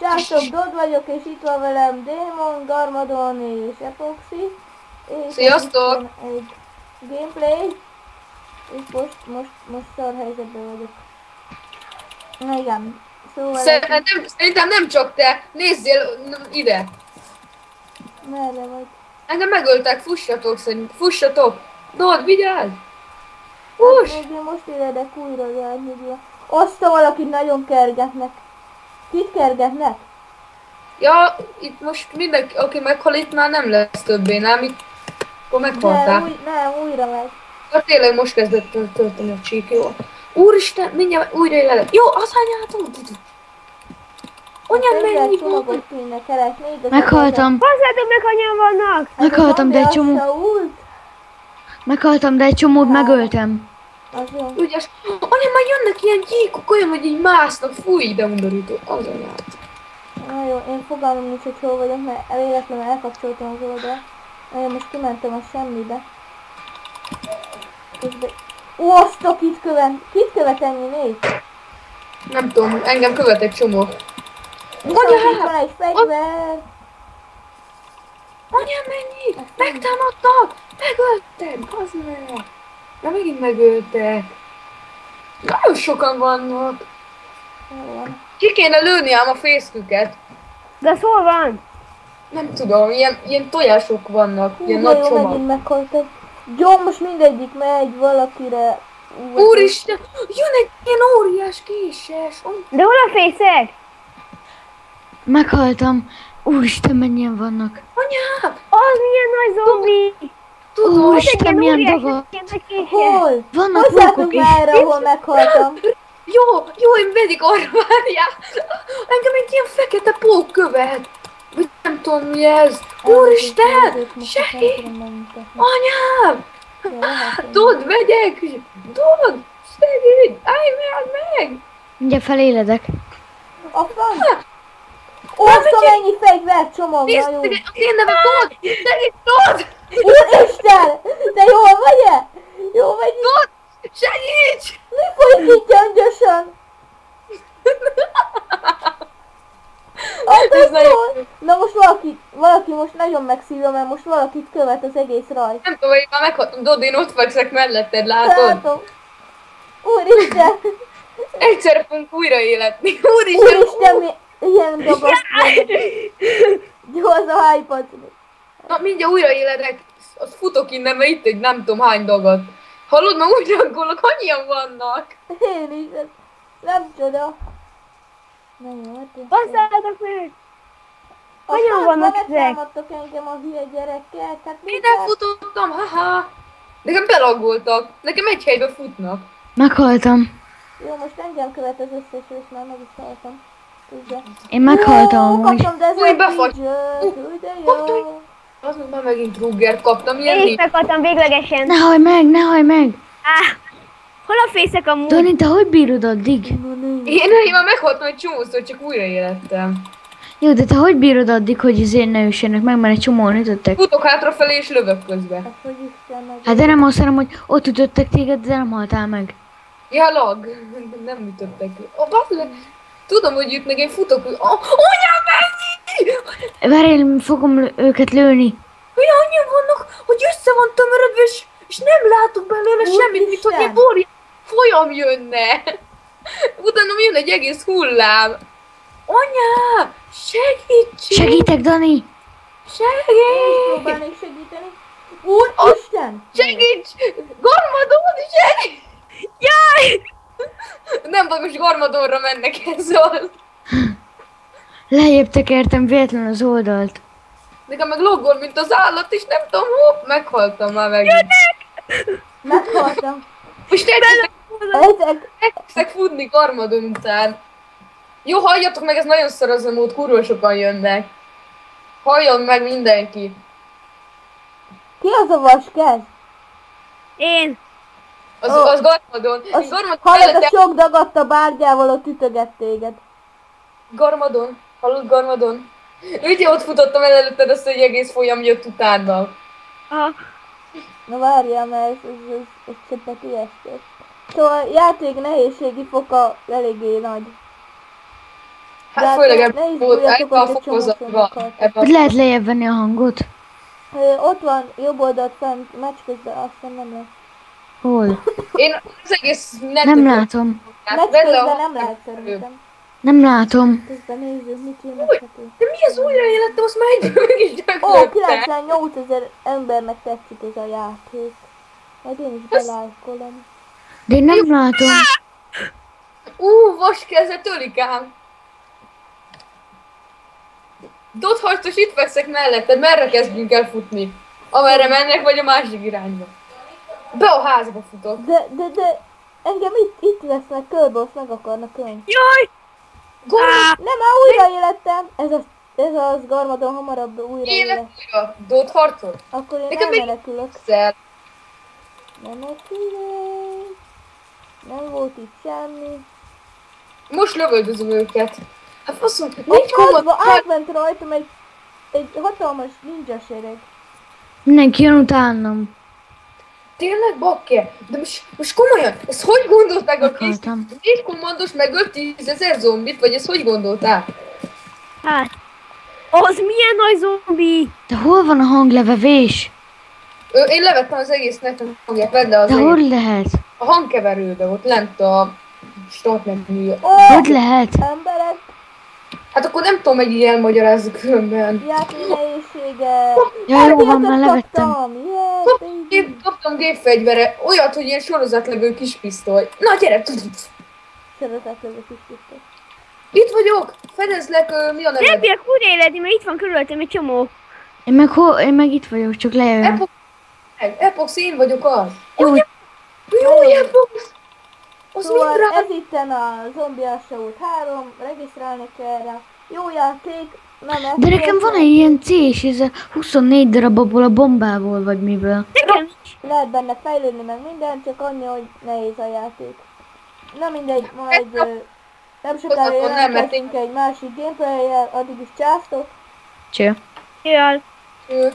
Srácok, Dodd vagyok, és itt van velem Démon, Garmadon és Epoxy. És Sziasztok! egy gameplay. És most szar helyzetben vagyok. Na igen, szóval... Szerintem nem csak te. Nézzél ide. Merre vagy? Engem megöltek, fussatok szerint. Fussatok! Dodd, vigyázz! Fuss! Hát, én most éledek újra járni. Azt a valakit nagyon kergetnek. Kit kergetnek? Ja, itt most mindenki, aki meghal, itt már nem lesz többé, nem? Itt, akkor meghaltál. Nem, újra megy. Ja, tényleg most kezdett történni a csík, jó. Úristen, mindjárt újra éledek. Jó, az anyátok! Anyám mennyi volt? Meghaltam. Hozzátok meg, hányan vannak? Meghaltam, de egy csomó... Meghaltam, de egy csomót megöltem. Az jó. Ügyes. Anyám, már jönnek ilyen gyíkok, olyan, hogy így másznak. Fúj, de undorító. Az anyát. Na jó, én fogalmam nincs, hogy hol vagyok, mert véletlenül elkapcsoltam az oldalt. Na jó, most kimentem a semmibe. Közben... Ó, azt a kit követ ennyi négy? Nem tudom, engem követ egy csomó. Viszont itt van egy fegyver. Anyám, mennyi? Megtámadtak! Megöltek! Az meg! De megint megöltek. Nagyon sokan vannak. Jó van. Ki kéne lőni ám a fészküket. De az hol van? Nem tudom, ilyen tojások vannak, ilyen Hú, nagy jó, csomag. megint meghaltam. Jó, most mindegyik megy valakire. Úristen! Jön egy ilyen óriás késes! De hol a fészek? Meghaltam. Úristen, mennyien vannak. Anyám! Az milyen nagy zombi! Tudom, Úristen, milyen dagat. Hol? Vannak Hozzátok mókok is. már, ahol meghaltam. Jó, én pedig arra várjál! Engem egy ilyen fekete pók követ! Vagy nem tudom mi ez! Úristen! Segíts! Anyám! Dodd, megyek! Dodd! Segíts! Állj meg! Mindjárt feléledek. A franc! Osztom ennyi fegyvercsomag, Nézd, na jó. az én nevem Dodd! Segíts, Dodd! Úristen! De jól vagy-e? Jó vagy? Dodd! Segíts! Mi folyik itt gyöngyosan? Ez nagyon... Na most valaki most nagyon megszívja, mert most valakit követ az egész rajt. Nem tudom, én már meghaltam, Dodd, én ott fekszek melletted, látod? Látom. Úristen! Egyszerre fogunk újra életni. Úristen! Úristen, mi ilyen dagaszt. Jó, az a hype-at. Na, mindjárt újra éledek. Azt futok innen, mert itt egy nem tudom hány dagat. Hallod, már úgy raggolok, annyian vannak. Én is, ez nem csoda. Na jó, hát... Hozzátok meg! Hányan vannak ezek? Megtámadtak engem a hülye gyerekek, hát Minden futottam, haha. Nekem belaggoltak. Nekem egy helybe futnak. Meghaltam. Jó, most engem követ az összes, és már meg is haltam. Tudja. Én meghaltam amúgy. Kaptam Új, befagy. Desert de jó. Az meg már megint Ruggert kaptam, ilyen Én is meghaltam véglegesen. Ne hallj meg, ne hallj meg! Hol a fészek amúgy? Dani, te hogy bírod addig? Én már meghaltam egy csomószor, csak újra élettem. Jó, de te hogy bírod addig, hogy azért ne üssenek meg, mert egy csomóan ütöttek? Futok hátrafelé és lövök közben. Hát hogy Isten meg. Hát de nem azt hanem, hogy ott ütöttek téged, de nem haltál meg. Ja, lag. Nem ütöttek. Tudom, hogy ütnek, én futok, hogy... Anyám, mennyi! Várjál, fogom őket lőni. Olyan annyian vannak, hogy össze van tömörödve, és nem látok belőle semmit, mint hogy egy óriás folyam jönne. Utána jön egy egész hullám. Anyám, segíts! Segítek, Dani! Segíts! Próbálnék segíteni. Úristen! Segíts! Garmadon, segíts! Jaj! Nem baj, most Garmadonra mennek ezzel. Lejjebb tekertem véletlenül az oldalt. Nekem meg loggol, mint az állat, és nem tudom, hopp, meghaltam már meg. Meghaltam. Most elkezdtek futni Garmadon után. Jó, halljatok meg, ez nagyon szar az a mód, kurva sokan jönnek. Halljon meg mindenki. Ki az a vaskez? Én. Az Garmadon. Hallod, a sok dagadt a bárgyával, ott ütöget téged. Garmadon. Hallod, Garmadon? Ugye ott futottam el előtted, azt, hogy egész folyam jött utána. Aha. Na várjál, mert ez csöppet ijesztett. Szóval játék nehézségi foka eléggé nagy. Hát főleg ebben ne izguljatok, a hogy egy fokozatban. csomószor Hogy lehet lejjebb venni a hangot? Ott van jobb oldalt fent, meccs közben, azt hiszem nem lehet. Hol? Én az egész Nem látom. Meccs közben nem lehet szerintem. Nem látom. Közben nézzük, mit írnak. De mi az újraélettem, azt már egyből is Ó, döglöttem. 98 000 embernek tetszik ez a játék. Majd én is belájkolom. De én nem látom. Vaskeze tölik ám. Dotharcos, itt fekszek melletted, merre kezdjünk el futni? Amerre mennek, vagy a másik irányba? Be a házba futok. De, engem itt vesznek körbe, azt meg akarnak ölni. Jaj! Nem, már újra élettem. Ez az Garmadon hamarabb újra Élet élet. újra. Dotharcot? Akkor én Nekem még elmenekülök. szel. Menekülök. Nem volt itt semmi. Most lövöldözöm őket. Hát faszom, Nincs nincs hozva, átment rajtam egy hatalmas ninja sereg. Mindenki jön utánam. Tényleg, bakker? De most komolyan, ezt hogy gondolták a kis Akartam. 4 kommandos meg 5-10 ezer zombit, vagy ezt hogy gondolták? Hát. Az milyen nagy zombi? De hol van a hanglevevés? Én levettem az egésznek a hangját, vedd le az De egész. hol lehet? A hangkeverőbe, ott lent a startmenüje. Hogy lehet? Emberek, Hát akkor nem tudom, hogy így elmagyarázzuk különben. játék nehézsége. Ja, jó van, Elméletet már levettem. kaptam, yes, baby. Kaptam gépfegyvere, olyat, hogy ilyen sorozatlevő kis pisztoly. Na gyere, tudod! Szeretetlövő kis pisztoly. Itt vagyok! Fedezlek, mi a Nem neved? bírok újraélni, mert itt van körülöttem egy csomó. Én meg itt vagyok, csak lejövök. Epox, én vagyok az. Jó, Jó, Epox! Az Szóval mind rá... ez itten a Zombi Assault 3, regisztrálni kell rá. Jó játék, nem de nekem van egy ilyen C, és ez a 24 darab abból a bombából, vagy miből. Nekem is. Lehet benne fejlődni meg minden, csak annyi, hogy nehéz a játék. Na mindegy, majd nem sokára Akkor nem, mert jelentkezünk egy másik gameplay-jel, addig is császtok. Cső. Jaj. Ő.